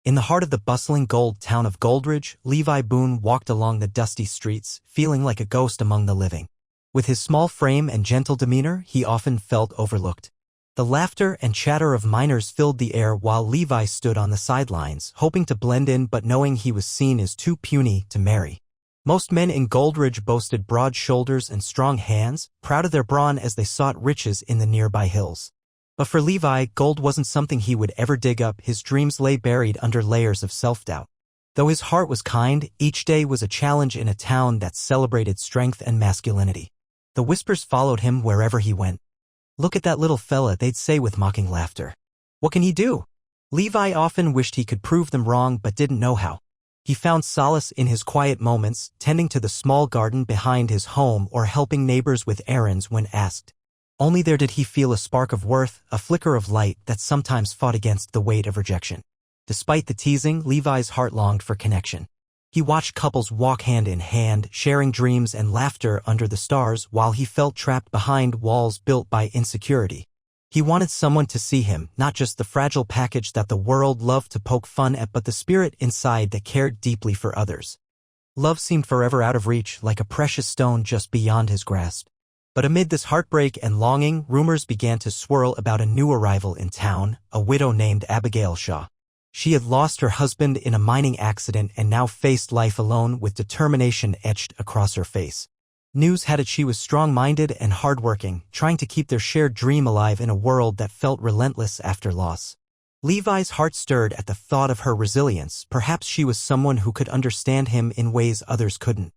In the heart of the bustling gold town of Goldridge, Levi Boone walked along the dusty streets, feeling like a ghost among the living. With his small frame and gentle demeanor, he often felt overlooked. The laughter and chatter of miners filled the air while Levi stood on the sidelines, hoping to blend in but knowing he was seen as too puny to marry. Most men in Goldridge boasted broad shoulders and strong hands, proud of their brawn as they sought riches in the nearby hills. But for Levi, gold wasn't something he would ever dig up. His dreams lay buried under layers of self-doubt. Though his heart was kind, each day was a challenge in a town that celebrated strength and masculinity. The whispers followed him wherever he went. "Look at that little fella," they'd say with mocking laughter. "What can he do?" Levi often wished he could prove them wrong but didn't know how. He found solace in his quiet moments, tending to the small garden behind his home or helping neighbors with errands when asked. Only there did he feel a spark of worth, a flicker of light that sometimes fought against the weight of rejection. Despite the teasing, Levi's heart longed for connection. He watched couples walk hand in hand, sharing dreams and laughter under the stars while he felt trapped behind walls built by insecurity. He wanted someone to see him, not just the fragile package that the world loved to poke fun at but the spirit inside that cared deeply for others. Love seemed forever out of reach, like a precious stone just beyond his grasp. But amid this heartbreak and longing, rumors began to swirl about a new arrival in town, a widow named Abigail Shaw. She had lost her husband in a mining accident and now faced life alone with determination etched across her face. News had it she was strong-minded and hardworking, trying to keep their shared dream alive in a world that felt relentless after loss. Levi's heart stirred at the thought of her resilience. Perhaps she was someone who could understand him in ways others couldn't.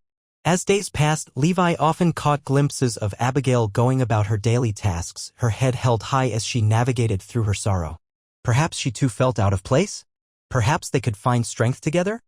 As days passed, Levi often caught glimpses of Abigail going about her daily tasks, her head held high as she navigated through her sorrow. Perhaps she too felt out of place? Perhaps they could find strength together?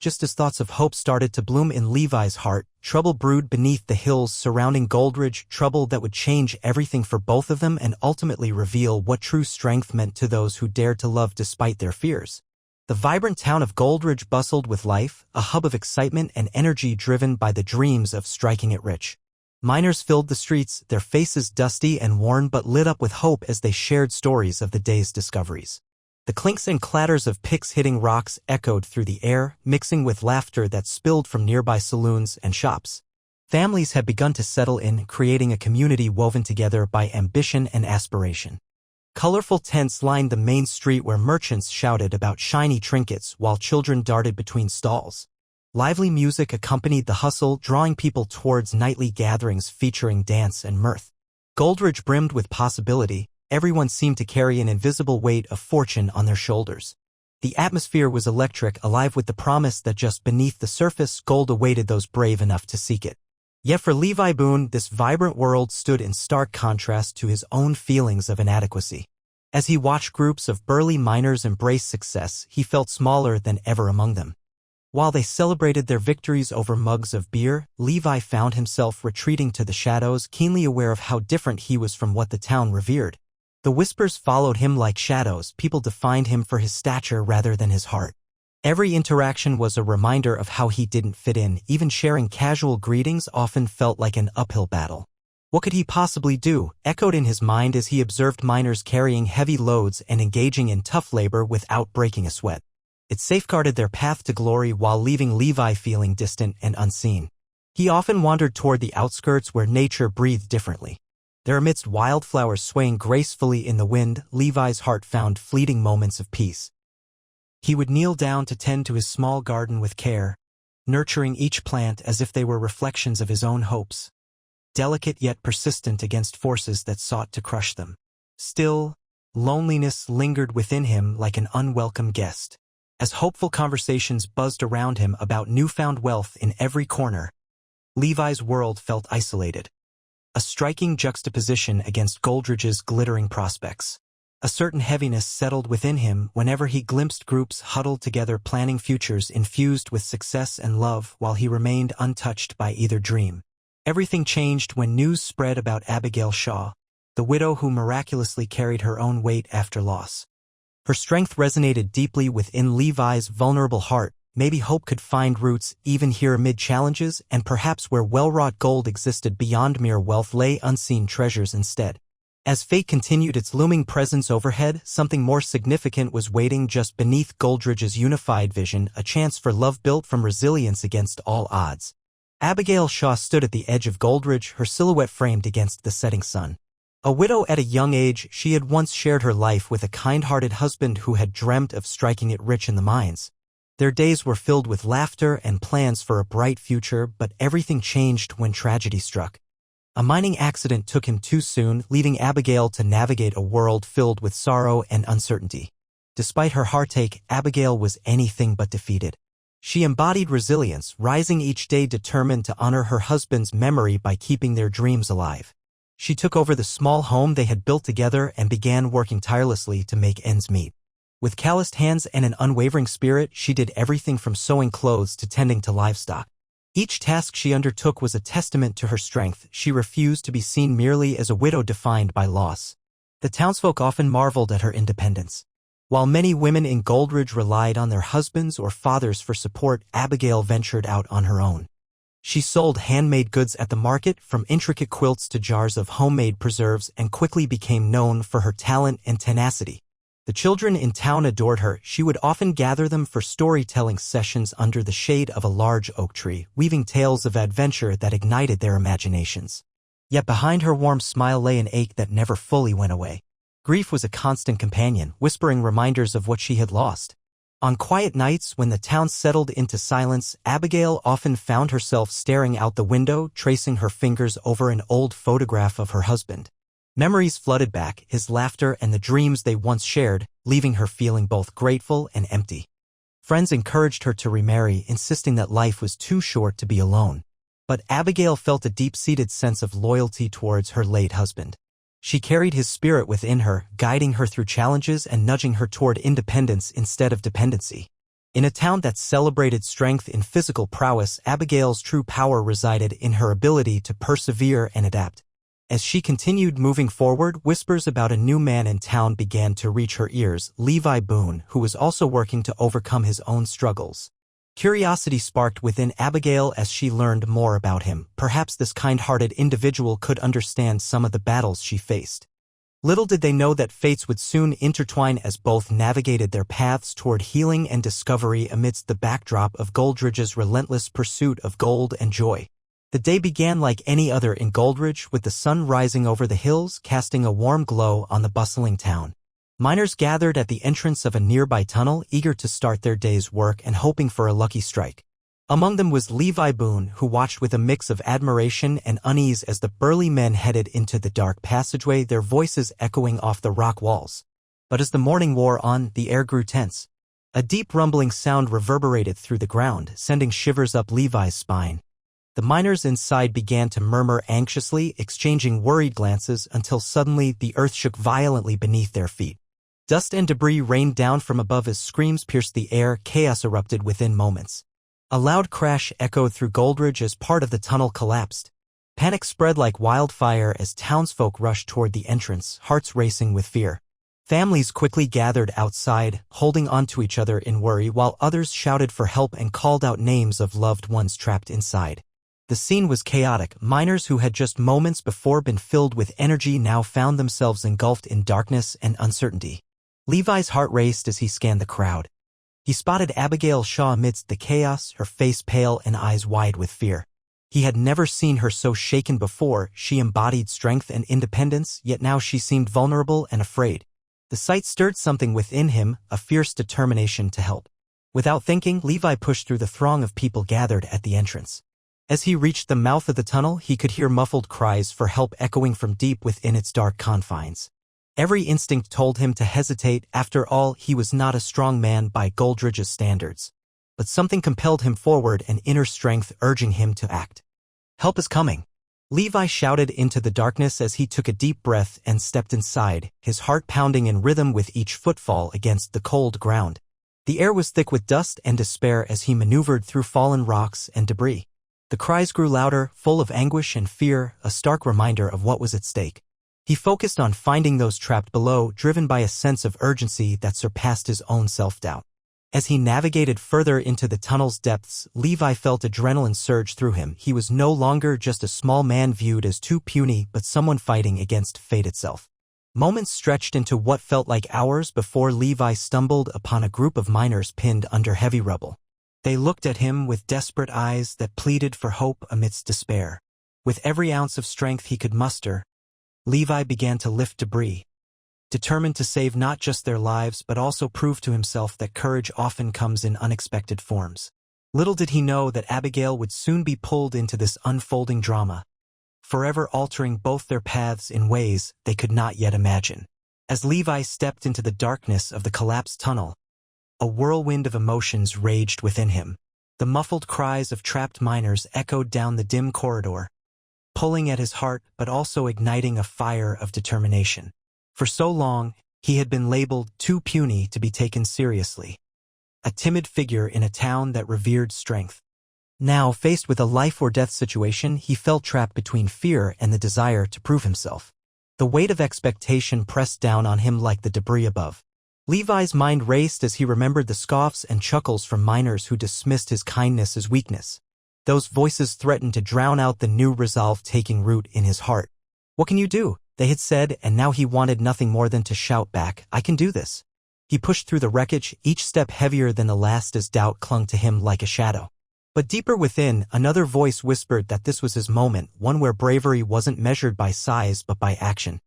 Just as thoughts of hope started to bloom in Levi's heart, trouble brewed beneath the hills surrounding Goldridge, trouble that would change everything for both of them and ultimately reveal what true strength meant to those who dared to love despite their fears. The vibrant town of Goldridge bustled with life, a hub of excitement and energy driven by the dreams of striking it rich. Miners filled the streets, their faces dusty and worn but lit up with hope as they shared stories of the day's discoveries. The clinks and clatters of picks hitting rocks echoed through the air, mixing with laughter that spilled from nearby saloons and shops. Families had begun to settle in, creating a community woven together by ambition and aspiration. Colorful tents lined the main street where merchants shouted about shiny trinkets while children darted between stalls. Lively music accompanied the hustle, drawing people towards nightly gatherings featuring dance and mirth. Goldridge brimmed with possibility. Everyone seemed to carry an invisible weight of fortune on their shoulders. The atmosphere was electric, alive with the promise that just beneath the surface, gold awaited those brave enough to seek it. Yet for Levi Boone, this vibrant world stood in stark contrast to his own feelings of inadequacy. As he watched groups of burly miners embrace success, he felt smaller than ever among them. While they celebrated their victories over mugs of beer, Levi found himself retreating to the shadows, keenly aware of how different he was from what the town revered. The whispers followed him like shadows. People defined him for his stature rather than his heart. Every interaction was a reminder of how he didn't fit in. Even sharing casual greetings often felt like an uphill battle. What could he possibly do? Echoed in his mind as he observed miners carrying heavy loads and engaging in tough labor without breaking a sweat. It safeguarded their path to glory while leaving Levi feeling distant and unseen. He often wandered toward the outskirts where nature breathed differently. There amidst wildflowers swaying gracefully in the wind, Levi's heart found fleeting moments of peace. He would kneel down to tend to his small garden with care, nurturing each plant as if they were reflections of his own hopes, delicate yet persistent against forces that sought to crush them. Still, loneliness lingered within him like an unwelcome guest. As hopeful conversations buzzed around him about newfound wealth in every corner, Levi's world felt isolated. A striking juxtaposition against Goldridge's glittering prospects. A certain heaviness settled within him whenever he glimpsed groups huddled together planning futures infused with success and love while he remained untouched by either dream. Everything changed when news spread about Abigail Shaw, the widow who miraculously carried her own weight after loss. Her strength resonated deeply within Levi's vulnerable heart. Maybe hope could find roots even here amid challenges, and perhaps where well-wrought gold existed beyond mere wealth lay unseen treasures instead. As fate continued its looming presence overhead, something more significant was waiting just beneath Goldridge's unified vision, a chance for love built from resilience against all odds. Abigail Shaw stood at the edge of Goldridge, her silhouette framed against the setting sun. A widow at a young age, she had once shared her life with a kind-hearted husband who had dreamt of striking it rich in the mines. Their days were filled with laughter and plans for a bright future, but everything changed when tragedy struck. A mining accident took him too soon, leaving Abigail to navigate a world filled with sorrow and uncertainty. Despite her heartache, Abigail was anything but defeated. She embodied resilience, rising each day determined to honor her husband's memory by keeping their dreams alive. She took over the small home they had built together and began working tirelessly to make ends meet. With calloused hands and an unwavering spirit, she did everything from sewing clothes to tending to livestock. Each task she undertook was a testament to her strength. She refused to be seen merely as a widow defined by loss. The townsfolk often marveled at her independence. While many women in Goldridge relied on their husbands or fathers for support, Abigail ventured out on her own. She sold handmade goods at the market, from intricate quilts to jars of homemade preserves, and quickly became known for her talent and tenacity. The children in town adored her. She would often gather them for storytelling sessions under the shade of a large oak tree, weaving tales of adventure that ignited their imaginations. Yet behind her warm smile lay an ache that never fully went away. Grief was a constant companion, whispering reminders of what she had lost. On quiet nights, when the town settled into silence, Abigail often found herself staring out the window, tracing her fingers over an old photograph of her husband. Memories flooded back, his laughter and the dreams they once shared, leaving her feeling both grateful and empty. Friends encouraged her to remarry, insisting that life was too short to be alone. But Abigail felt a deep-seated sense of loyalty towards her late husband. She carried his spirit within her, guiding her through challenges and nudging her toward independence instead of dependency. In a town that celebrated strength in physical prowess, Abigail's true power resided in her ability to persevere and adapt. As she continued moving forward, whispers about a new man in town began to reach her ears, Levi Boone, who was also working to overcome his own struggles. Curiosity sparked within Abigail as she learned more about him. Perhaps this kind-hearted individual could understand some of the battles she faced. Little did they know that fates would soon intertwine as both navigated their paths toward healing and discovery amidst the backdrop of Goldridge's relentless pursuit of gold and joy. The day began like any other in Goldridge, with the sun rising over the hills, casting a warm glow on the bustling town. Miners gathered at the entrance of a nearby tunnel, eager to start their day's work and hoping for a lucky strike. Among them was Levi Boone, who watched with a mix of admiration and unease as the burly men headed into the dark passageway, their voices echoing off the rock walls. But as the morning wore on, the air grew tense. A deep rumbling sound reverberated through the ground, sending shivers up Levi's spine. The miners inside began to murmur anxiously, exchanging worried glances until suddenly the earth shook violently beneath their feet. Dust and debris rained down from above as screams pierced the air, chaos erupted within moments. A loud crash echoed through Goldridge as part of the tunnel collapsed. Panic spread like wildfire as townsfolk rushed toward the entrance, hearts racing with fear. Families quickly gathered outside, holding onto each other in worry, while others shouted for help and called out names of loved ones trapped inside. The scene was chaotic. Miners who had just moments before been filled with energy now found themselves engulfed in darkness and uncertainty. Levi's heart raced as he scanned the crowd. He spotted Abigail Shaw amidst the chaos, her face pale and eyes wide with fear. He had never seen her so shaken before. She embodied strength and independence, yet now she seemed vulnerable and afraid. The sight stirred something within him, a fierce determination to help. Without thinking, Levi pushed through the throng of people gathered at the entrance. As he reached the mouth of the tunnel, he could hear muffled cries for help echoing from deep within its dark confines. Every instinct told him to hesitate. After all, he was not a strong man by Goldridge's standards. But something compelled him forward, an inner strength urging him to act. "Help is coming," Levi shouted into the darkness as he took a deep breath and stepped inside, his heart pounding in rhythm with each footfall against the cold ground. The air was thick with dust and despair as he maneuvered through fallen rocks and debris. The cries grew louder, full of anguish and fear, a stark reminder of what was at stake. He focused on finding those trapped below, driven by a sense of urgency that surpassed his own self-doubt. As he navigated further into the tunnel's depths, Levi felt adrenaline surge through him. He was no longer just a small man viewed as too puny, but someone fighting against fate itself. Moments stretched into what felt like hours before Levi stumbled upon a group of miners pinned under heavy rubble. They looked at him with desperate eyes that pleaded for hope amidst despair. With every ounce of strength he could muster, Levi began to lift debris, determined to save not just their lives but also prove to himself that courage often comes in unexpected forms. Little did he know that Abigail would soon be pulled into this unfolding drama, forever altering both their paths in ways they could not yet imagine. As Levi stepped into the darkness of the collapsed tunnel, a whirlwind of emotions raged within him. The muffled cries of trapped miners echoed down the dim corridor, pulling at his heart but also igniting a fire of determination. For so long, he had been labeled too puny to be taken seriously, a timid figure in a town that revered strength. Now, faced with a life-or-death situation, he felt trapped between fear and the desire to prove himself. The weight of expectation pressed down on him like the debris above. Levi's mind raced as he remembered the scoffs and chuckles from miners who dismissed his kindness as weakness. Those voices threatened to drown out the new resolve taking root in his heart. "What can you do?" they had said, and now he wanted nothing more than to shout back, "I can do this." He pushed through the wreckage, each step heavier than the last as doubt clung to him like a shadow. But deeper within, another voice whispered that this was his moment, one where bravery wasn't measured by size but by action.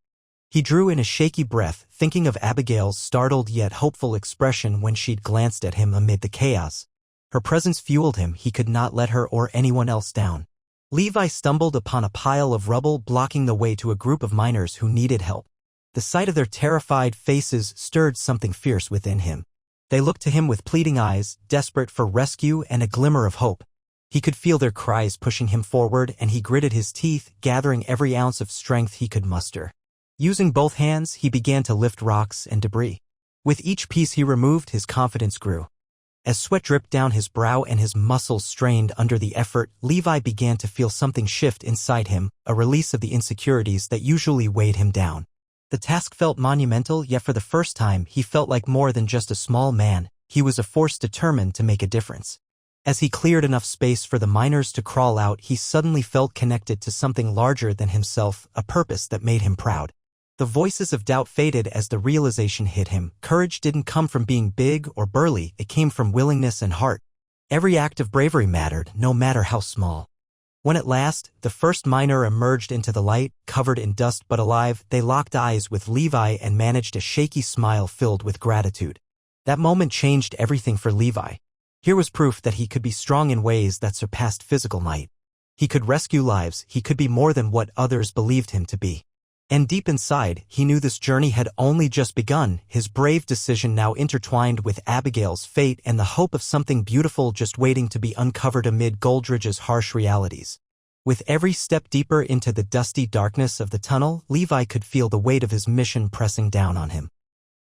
He drew in a shaky breath, thinking of Abigail's startled yet hopeful expression when she'd glanced at him amid the chaos. Her presence fueled him. He could not let her or anyone else down. Levi stumbled upon a pile of rubble blocking the way to a group of miners who needed help. The sight of their terrified faces stirred something fierce within him. They looked to him with pleading eyes, desperate for rescue and a glimmer of hope. He could feel their cries pushing him forward, and he gritted his teeth, gathering every ounce of strength he could muster. Using both hands, he began to lift rocks and debris. With each piece he removed, his confidence grew. As sweat dripped down his brow and his muscles strained under the effort, Levi began to feel something shift inside him, a release of the insecurities that usually weighed him down. The task felt monumental, yet for the first time he felt like more than just a small man. He was a force determined to make a difference. As he cleared enough space for the miners to crawl out, he suddenly felt connected to something larger than himself, a purpose that made him proud. The voices of doubt faded as the realization hit him. Courage didn't come from being big or burly, it came from willingness and heart. Every act of bravery mattered, no matter how small. When at last, the first miner emerged into the light, covered in dust but alive, they locked eyes with Levi and managed a shaky smile filled with gratitude. That moment changed everything for Levi. Here was proof that he could be strong in ways that surpassed physical might. He could rescue lives, he could be more than what others believed him to be. And deep inside, he knew this journey had only just begun, his brave decision now intertwined with Abigail's fate and the hope of something beautiful just waiting to be uncovered amid Goldridge's harsh realities. With every step deeper into the dusty darkness of the tunnel, Levi could feel the weight of his mission pressing down on him.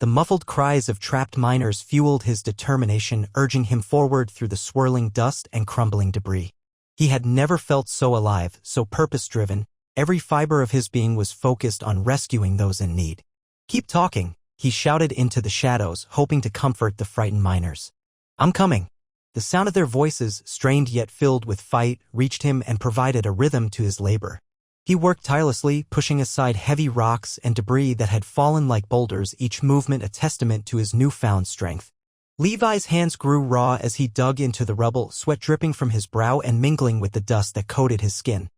The muffled cries of trapped miners fueled his determination, urging him forward through the swirling dust and crumbling debris. He had never felt so alive, so purpose-driven. Every fiber of his being was focused on rescuing those in need. "Keep talking," he shouted into the shadows, hoping to comfort the frightened miners. "I'm coming." The sound of their voices, strained yet filled with fight, reached him and provided a rhythm to his labor. He worked tirelessly, pushing aside heavy rocks and debris that had fallen like boulders, each movement a testament to his newfound strength. Levi's hands grew raw as he dug into the rubble, sweat dripping from his brow and mingling with the dust that coated his skin.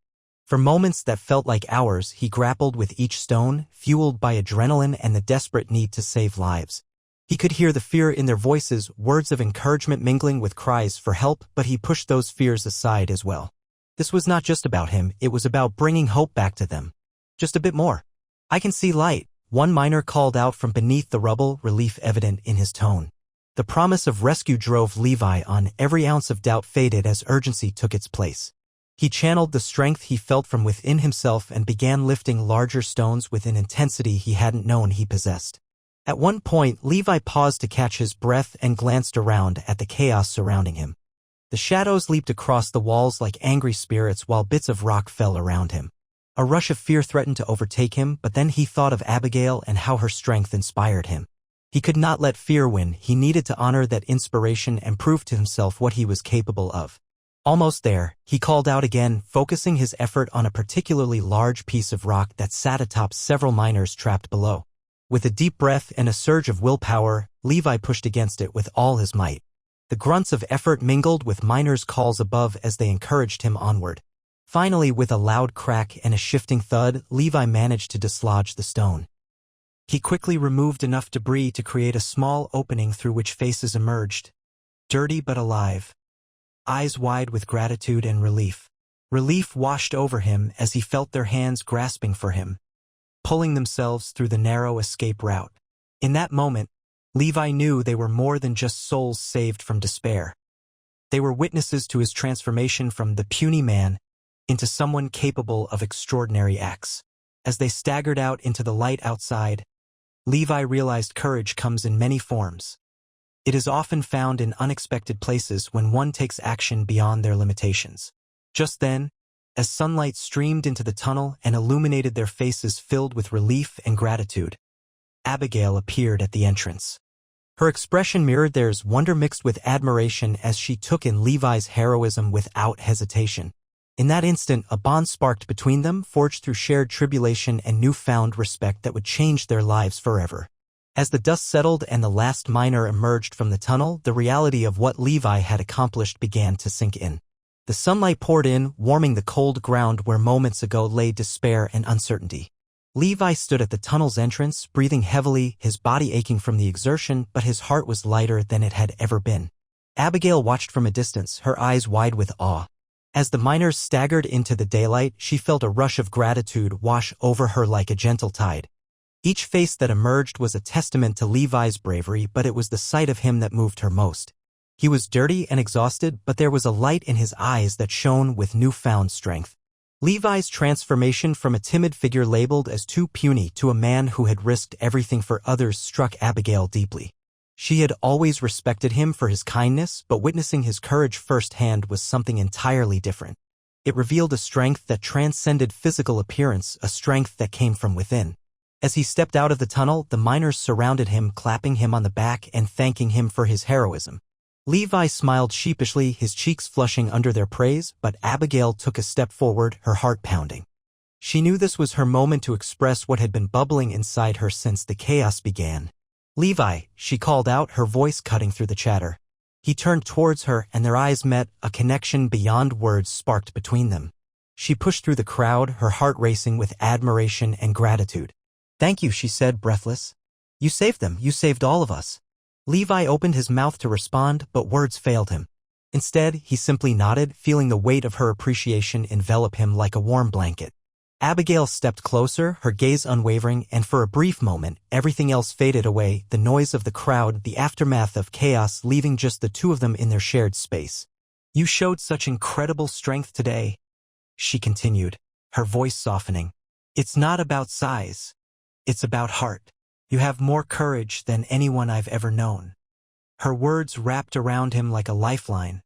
For moments that felt like hours, he grappled with each stone, fueled by adrenaline and the desperate need to save lives. He could hear the fear in their voices, words of encouragement mingling with cries for help, but he pushed those fears aside as well. This was not just about him, it was about bringing hope back to them. "Just a bit more. I can see light," one miner called out from beneath the rubble, relief evident in his tone. The promise of rescue drove Levi on. Every ounce of doubt faded as urgency took its place. He channeled the strength he felt from within himself and began lifting larger stones with an intensity he hadn't known he possessed. At one point, Levi paused to catch his breath and glanced around at the chaos surrounding him. The shadows leaped across the walls like angry spirits while bits of rock fell around him. A rush of fear threatened to overtake him, but then he thought of Abigail and how her strength inspired him. He could not let fear win. He needed to honor that inspiration and prove to himself what he was capable of. Almost there, he called out again, focusing his effort on a particularly large piece of rock that sat atop several miners trapped below. With a deep breath and a surge of willpower, Levi pushed against it with all his might. The grunts of effort mingled with miners' calls above as they encouraged him onward. Finally, with a loud crack and a shifting thud, Levi managed to dislodge the stone. He quickly removed enough debris to create a small opening through which faces emerged, dirty but alive, eyes wide with gratitude and relief. Relief washed over him as he felt their hands grasping for him, pulling themselves through the narrow escape route. In that moment, Levi knew they were more than just souls saved from despair. They were witnesses to his transformation from the puny man into someone capable of extraordinary acts. As they staggered out into the light outside, Levi realized courage comes in many forms. It is often found in unexpected places when one takes action beyond their limitations. Just then, as sunlight streamed into the tunnel and illuminated their faces filled with relief and gratitude, Abigail appeared at the entrance. Her expression mirrored theirs, wonder mixed with admiration as she took in Levi's heroism without hesitation. In that instant, a bond sparked between them, forged through shared tribulation and newfound respect that would change their lives forever. As the dust settled and the last miner emerged from the tunnel, the reality of what Levi had accomplished began to sink in. The sunlight poured in, warming the cold ground where moments ago lay despair and uncertainty. Levi stood at the tunnel's entrance, breathing heavily, his body aching from the exertion, but his heart was lighter than it had ever been. Abigail watched from a distance, her eyes wide with awe. As the miners staggered into the daylight, she felt a rush of gratitude wash over her like a gentle tide. Each face that emerged was a testament to Levi's bravery, but it was the sight of him that moved her most. He was dirty and exhausted, but there was a light in his eyes that shone with newfound strength. Levi's transformation from a timid figure labeled as too puny to a man who had risked everything for others struck Abigail deeply. She had always respected him for his kindness, but witnessing his courage firsthand was something entirely different. It revealed a strength that transcended physical appearance, a strength that came from within. As he stepped out of the tunnel, the miners surrounded him, clapping him on the back and thanking him for his heroism. Levi smiled sheepishly, his cheeks flushing under their praise, but Abigail took a step forward, her heart pounding. She knew this was her moment to express what had been bubbling inside her since the chaos began. "Levi," she called out, her voice cutting through the chatter. He turned towards her, and their eyes met, a connection beyond words sparked between them. She pushed through the crowd, her heart racing with admiration and gratitude. "Thank you," she said, breathless. "You saved them, you saved all of us." Levi opened his mouth to respond, but words failed him. Instead, he simply nodded, feeling the weight of her appreciation envelop him like a warm blanket. Abigail stepped closer, her gaze unwavering, and for a brief moment, everything else faded away, the noise of the crowd, the aftermath of chaos, leaving just the two of them in their shared space. "You showed such incredible strength today," she continued, her voice softening. "It's not about size. It's about heart. You have more courage than anyone I've ever known." Her words wrapped around him like a lifeline,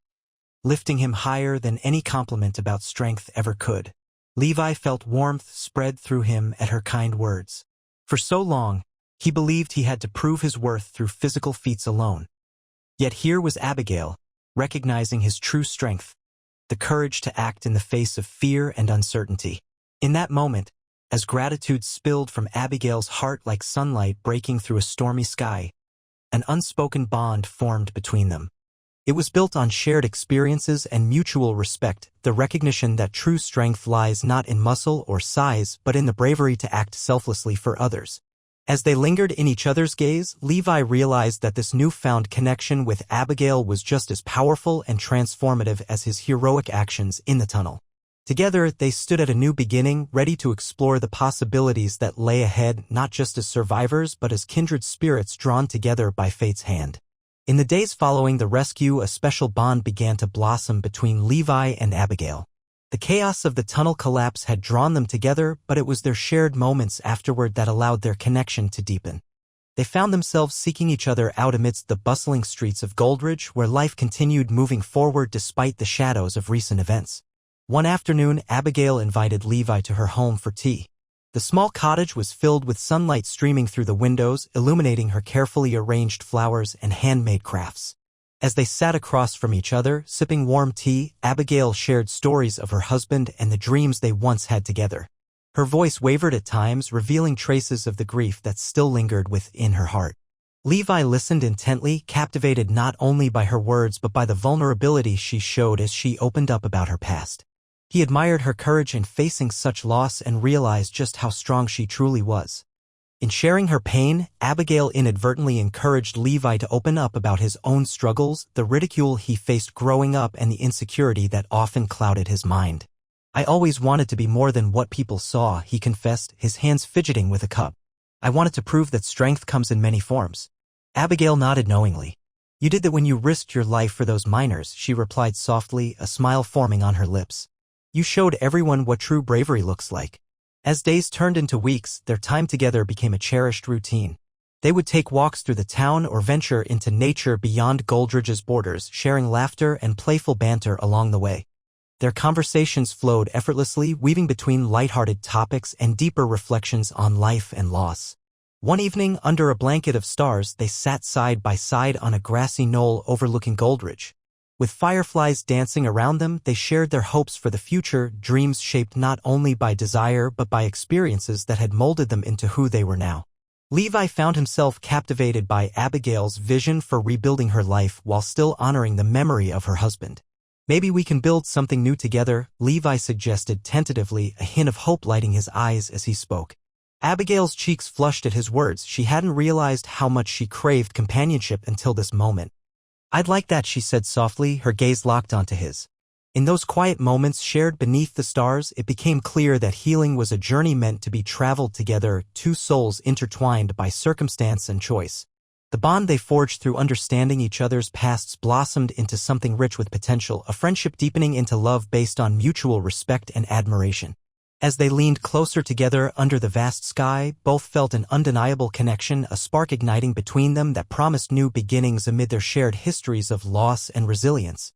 lifting him higher than any compliment about strength ever could. Levi felt warmth spread through him at her kind words. For so long, he believed he had to prove his worth through physical feats alone. Yet here was Abigail, recognizing his true strength, the courage to act in the face of fear and uncertainty. In that moment, as gratitude spilled from Abigail's heart like sunlight breaking through a stormy sky, an unspoken bond formed between them. It was built on shared experiences and mutual respect, the recognition that true strength lies not in muscle or size but in the bravery to act selflessly for others. As they lingered in each other's gaze, Levi realized that this newfound connection with Abigail was just as powerful and transformative as his heroic actions in the tunnel. Together, they stood at a new beginning, ready to explore the possibilities that lay ahead, not just as survivors but as kindred spirits drawn together by fate's hand. In the days following the rescue, a special bond began to blossom between Levi and Abigail. The chaos of the tunnel collapse had drawn them together, but it was their shared moments afterward that allowed their connection to deepen. They found themselves seeking each other out amidst the bustling streets of Goldridge, where life continued moving forward despite the shadows of recent events. One afternoon, Abigail invited Levi to her home for tea. The small cottage was filled with sunlight streaming through the windows, illuminating her carefully arranged flowers and handmade crafts. As they sat across from each other, sipping warm tea, Abigail shared stories of her husband and the dreams they once had together. Her voice wavered at times, revealing traces of the grief that still lingered within her heart. Levi listened intently, captivated not only by her words but by the vulnerability she showed as she opened up about her past. He admired her courage in facing such loss and realized just how strong she truly was. In sharing her pain, Abigail inadvertently encouraged Levi to open up about his own struggles, the ridicule he faced growing up and the insecurity that often clouded his mind. "I always wanted to be more than what people saw," he confessed, his hands fidgeting with a cup. "I wanted to prove that strength comes in many forms." Abigail nodded knowingly. "You did that when you risked your life for those miners," she replied softly, a smile forming on her lips. "You showed everyone what true bravery looks like." As days turned into weeks, their time together became a cherished routine. They would take walks through the town or venture into nature beyond Goldridge's borders, sharing laughter and playful banter along the way. Their conversations flowed effortlessly, weaving between lighthearted topics and deeper reflections on life and loss. One evening, under a blanket of stars, they sat side by side on a grassy knoll overlooking Goldridge. With fireflies dancing around them, they shared their hopes for the future, dreams shaped not only by desire but by experiences that had molded them into who they were now. Levi found himself captivated by Abigail's vision for rebuilding her life while still honoring the memory of her husband. "Maybe we can build something new together," Levi suggested tentatively, a hint of hope lighting his eyes as he spoke. Abigail's cheeks flushed at his words. She hadn't realized how much she craved companionship until this moment. "I'd like that," she said softly, her gaze locked onto his. In those quiet moments shared beneath the stars, it became clear that healing was a journey meant to be traveled together, two souls intertwined by circumstance and choice. The bond they forged through understanding each other's pasts blossomed into something rich with potential, a friendship deepening into love based on mutual respect and admiration. As they leaned closer together under the vast sky, both felt an undeniable connection, a spark igniting between them that promised new beginnings amid their shared histories of loss and resilience.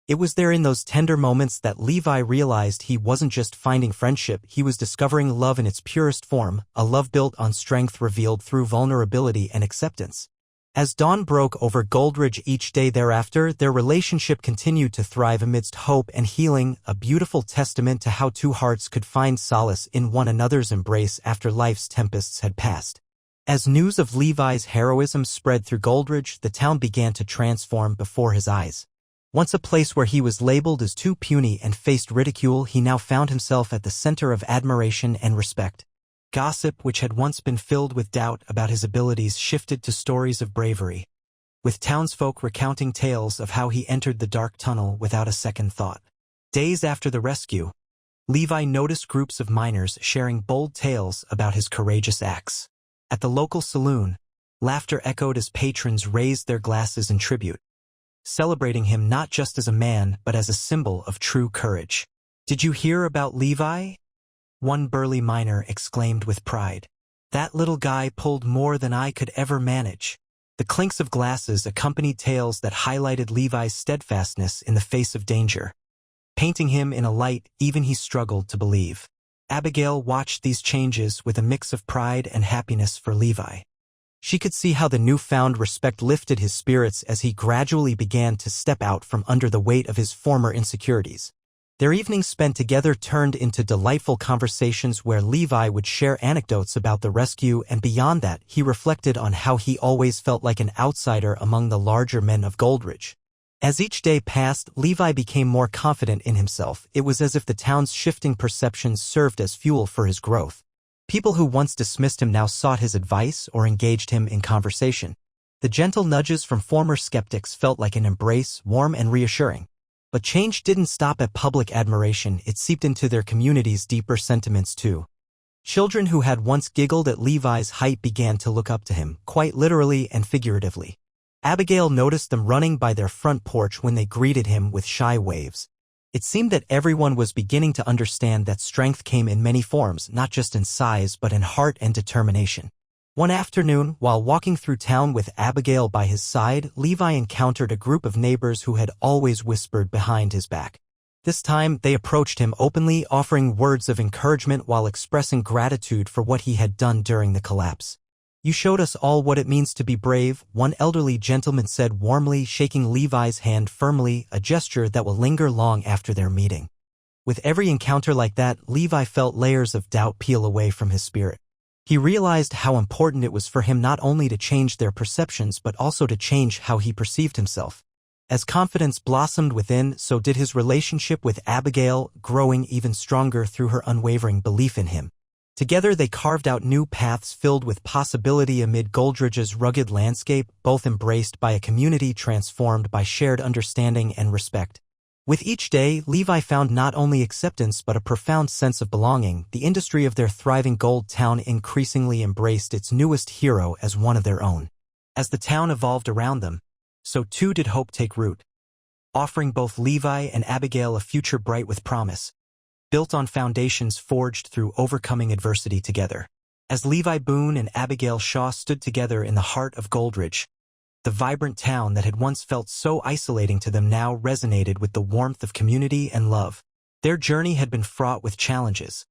It was there in those tender moments that Levi realized he wasn't just finding friendship, he was discovering love in its purest form, a love built on strength revealed through vulnerability and acceptance. As dawn broke over Goldridge each day thereafter, their relationship continued to thrive amidst hope and healing, a beautiful testament to how two hearts could find solace in one another's embrace after life's tempests had passed. As news of Levi's heroism spread through Goldridge, the town began to transform before his eyes. Once a place where he was labeled as too puny and faced ridicule, he now found himself at the center of admiration and respect. Gossip, which had once been filled with doubt about his abilities, shifted to stories of bravery, with townsfolk recounting tales of how he entered the dark tunnel without a second thought. Days after the rescue, Levi noticed groups of miners sharing bold tales about his courageous acts. At the local saloon, laughter echoed as patrons raised their glasses in tribute, celebrating him not just as a man but as a symbol of true courage. "Did you hear about Levi?" one burly miner exclaimed with pride. "That little guy pulled more than I could ever manage." The clinks of glasses accompanied tales that highlighted Levi's steadfastness in the face of danger, painting him in a light even he struggled to believe. Abigail watched these changes with a mix of pride and happiness for Levi. She could see how the newfound respect lifted his spirits as he gradually began to step out from under the weight of his former insecurities. Their evenings spent together turned into delightful conversations where Levi would share anecdotes about the rescue, and beyond that, he reflected on how he always felt like an outsider among the larger men of Goldridge. As each day passed, Levi became more confident in himself. It was as if the town's shifting perceptions served as fuel for his growth. People who once dismissed him now sought his advice or engaged him in conversation. The gentle nudges from former skeptics felt like an embrace, warm and reassuring. But change didn't stop at public admiration, it seeped into their community's deeper sentiments too. Children who had once giggled at Levi's height began to look up to him, quite literally and figuratively. Abigail noticed them running by their front porch when they greeted him with shy waves. It seemed that everyone was beginning to understand that strength came in many forms, not just in size but in heart and determination. One afternoon, while walking through town with Abigail by his side, Levi encountered a group of neighbors who had always whispered behind his back. This time, they approached him openly, offering words of encouragement while expressing gratitude for what he had done during the collapse. "You showed us all what it means to be brave," one elderly gentleman said warmly, shaking Levi's hand firmly, a gesture that will linger long after their meeting. With every encounter like that, Levi felt layers of doubt peel away from his spirit. He realized how important it was for him not only to change their perceptions but also to change how he perceived himself. As confidence blossomed within, so did his relationship with Abigail, growing even stronger through her unwavering belief in him. Together they carved out new paths filled with possibility amid Goldridge's rugged landscape, both embraced by a community transformed by shared understanding and respect. With each day, Levi found not only acceptance but a profound sense of belonging. The industry of their thriving gold town increasingly embraced its newest hero as one of their own. As the town evolved around them, so too did hope take root, offering both Levi and Abigail a future bright with promise, built on foundations forged through overcoming adversity together. As Levi Boone and Abigail Shaw stood together in the heart of Goldridge, the vibrant town that had once felt so isolating to them now resonated with the warmth of community and love. Their journey had been fraught with challenges.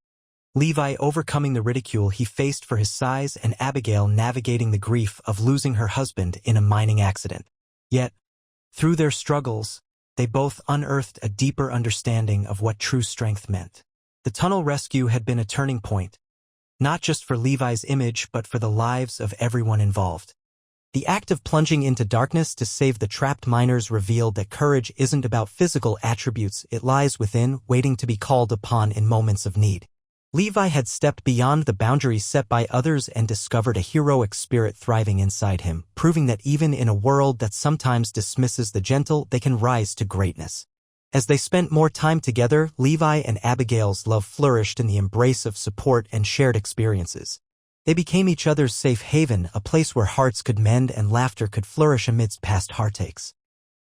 Levi overcoming the ridicule he faced for his size and Abigail navigating the grief of losing her husband in a mining accident. Yet, through their struggles, they both unearthed a deeper understanding of what true strength meant. The tunnel rescue had been a turning point, not just for Levi's image but for the lives of everyone involved. The act of plunging into darkness to save the trapped miners revealed that courage isn't about physical attributes, it lies within, waiting to be called upon in moments of need. Levi had stepped beyond the boundaries set by others and discovered a heroic spirit thriving inside him, proving that even in a world that sometimes dismisses the gentle, they can rise to greatness. As they spent more time together, Levi and Abigail's love flourished in the embrace of support and shared experiences. They became each other's safe haven, a place where hearts could mend and laughter could flourish amidst past heartaches.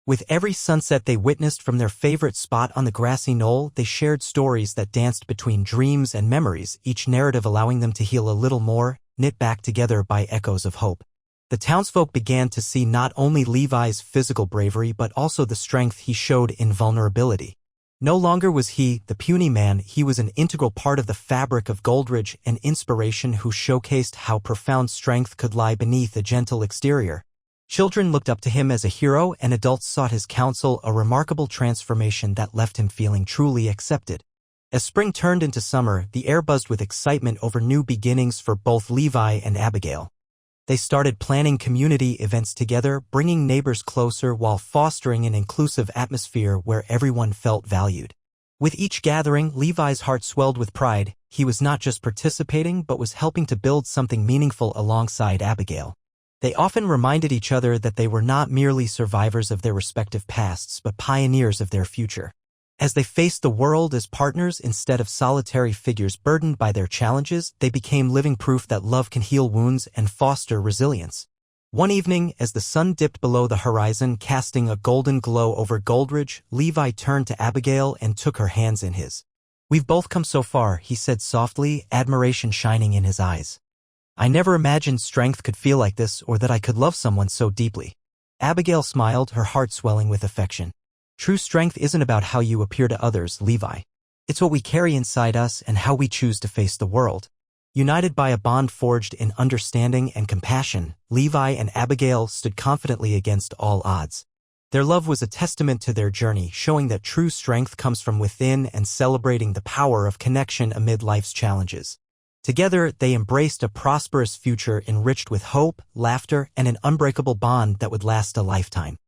With every sunset they witnessed from their favorite spot on the grassy knoll, they shared stories that danced between dreams and memories, each narrative allowing them to heal a little more, knit back together by echoes of hope. The townsfolk began to see not only Levi's physical bravery but also the strength he showed in vulnerability. No longer was he the puny man, he was an integral part of the fabric of Goldridge, an inspiration who showcased how profound strength could lie beneath a gentle exterior. Children looked up to him as a hero and adults sought his counsel, a remarkable transformation that left him feeling truly accepted. As spring turned into summer, the air buzzed with excitement over new beginnings for both Levi and Abigail. They started planning community events together, bringing neighbors closer while fostering an inclusive atmosphere where everyone felt valued. With each gathering, Levi's heart swelled with pride. He was not just participating but was helping to build something meaningful alongside Abigail. They often reminded each other that they were not merely survivors of their respective pasts but pioneers of their future. As they faced the world as partners instead of solitary figures burdened by their challenges, they became living proof that love can heal wounds and foster resilience. One evening, as the sun dipped below the horizon, casting a golden glow over Goldridge, Levi turned to Abigail and took her hands in his. "We've both come so far," he said softly, admiration shining in his eyes. "I never imagined strength could feel like this or that I could love someone so deeply." Abigail smiled, her heart swelling with affection. "True strength isn't about how you appear to others, Levi. It's what we carry inside us and how we choose to face the world." United by a bond forged in understanding and compassion, Levi and Abigail stood confidently against all odds. Their love was a testament to their journey, showing that true strength comes from within and celebrating the power of connection amid life's challenges. Together, they embraced a prosperous future enriched with hope, laughter, and an unbreakable bond that would last a lifetime.